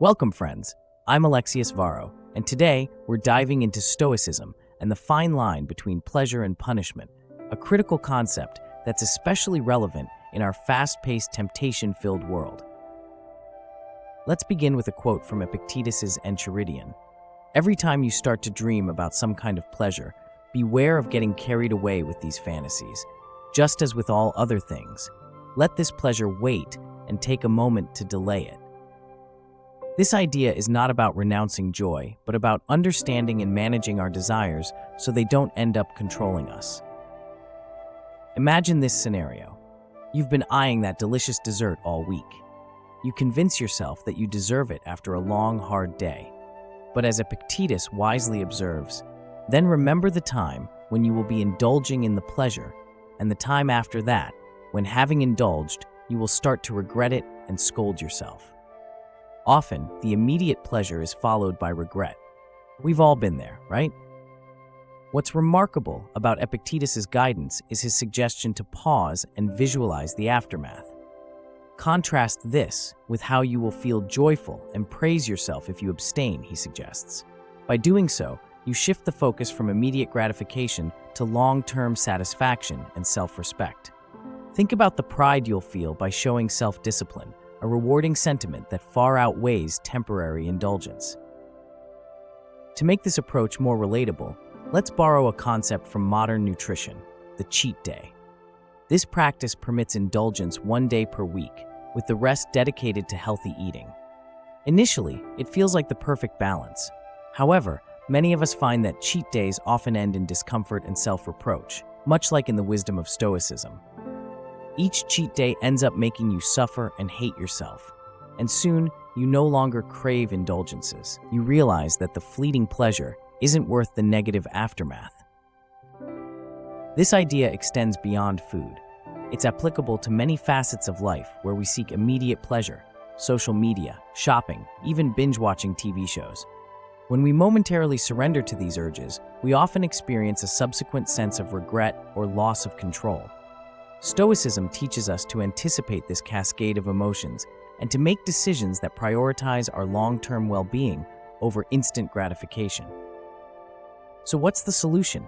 Welcome, friends. I'm Alexius Varro, and today we're diving into Stoicism and the fine line between pleasure and punishment, a critical concept that's especially relevant in our fast-paced, temptation-filled world. Let's begin with a quote from Epictetus's Enchiridion. Every time you start to dream about some kind of pleasure, beware of getting carried away with these fantasies. Just as with all other things, let this pleasure wait and take a moment to delay it. This idea is not about renouncing joy, but about understanding and managing our desires so they don't end up controlling us. Imagine this scenario. You've been eyeing that delicious dessert all week. You convince yourself that you deserve it after a long, hard day. But as Epictetus wisely observes, then remember the time when you will be indulging in the pleasure, and the time after that, when having indulged, you will start to regret it and scold yourself. Often, the immediate pleasure is followed by regret. We've all been there, right? What's remarkable about Epictetus's guidance is his suggestion to pause and visualize the aftermath. Contrast this with how you will feel joyful and praise yourself if you abstain, he suggests. By doing so, you shift the focus from immediate gratification to long-term satisfaction and self-respect. Think about the pride you'll feel by showing self-discipline, a rewarding sentiment that far outweighs temporary indulgence. To make this approach more relatable, let's borrow a concept from modern nutrition, the cheat day. This practice permits indulgence one day per week, with the rest dedicated to healthy eating. Initially, it feels like the perfect balance. However, many of us find that cheat days often end in discomfort and self-reproach, much like in the wisdom of Stoicism. Each cheat day ends up making you suffer and hate yourself, and soon you no longer crave indulgences. You realize that the fleeting pleasure isn't worth the negative aftermath. This idea extends beyond food. It's applicable to many facets of life where we seek immediate pleasure: social media, shopping, even binge-watching TV shows. When we momentarily surrender to these urges, we often experience a subsequent sense of regret or loss of control. Stoicism teaches us to anticipate this cascade of emotions and to make decisions that prioritize our long-term well-being over instant gratification. So what's the solution?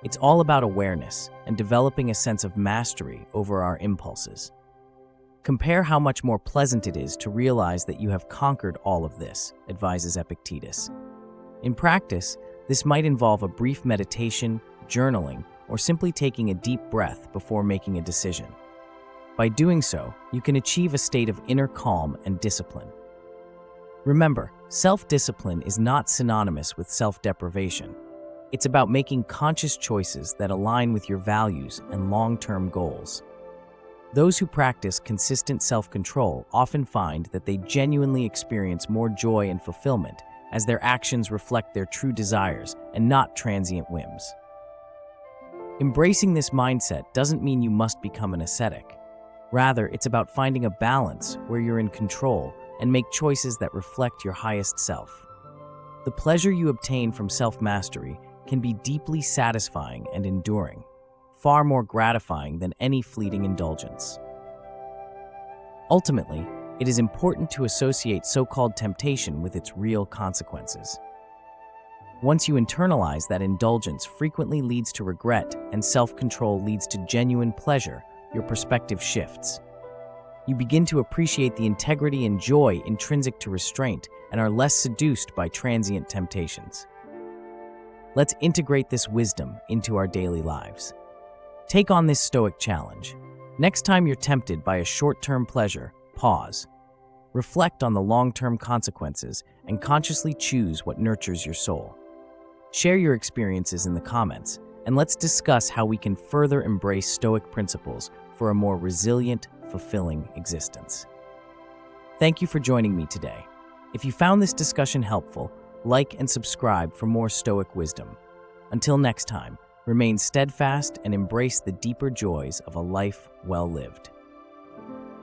It's all about awareness and developing a sense of mastery over our impulses. Compare how much more pleasant it is to realize that you have conquered all of this, advises Epictetus. In practice, this might involve a brief meditation, journaling, or simply taking a deep breath before making a decision. By doing so, you can achieve a state of inner calm and discipline. Remember, self-discipline is not synonymous with self-deprivation. It's about making conscious choices that align with your values and long-term goals. Those who practice consistent self-control often find that they genuinely experience more joy and fulfillment as their actions reflect their true desires and not transient whims. Embracing this mindset doesn't mean you must become an ascetic. Rather, it's about finding a balance where you're in control and make choices that reflect your highest self. The pleasure you obtain from self-mastery can be deeply satisfying and enduring, far more gratifying than any fleeting indulgence. Ultimately, it is important to associate so-called temptation with its real consequences. Once you internalize that indulgence frequently leads to regret and self-control leads to genuine pleasure, your perspective shifts. You begin to appreciate the integrity and joy intrinsic to restraint and are less seduced by transient temptations. Let's integrate this wisdom into our daily lives. Take on this Stoic challenge. Next time you're tempted by a short-term pleasure, pause. Reflect on the long-term consequences and consciously choose what nurtures your soul. Share your experiences in the comments, and let's discuss how we can further embrace Stoic principles for a more resilient, fulfilling existence. Thank you for joining me today. If you found this discussion helpful, like and subscribe for more Stoic wisdom. Until next time, remain steadfast and embrace the deeper joys of a life well lived.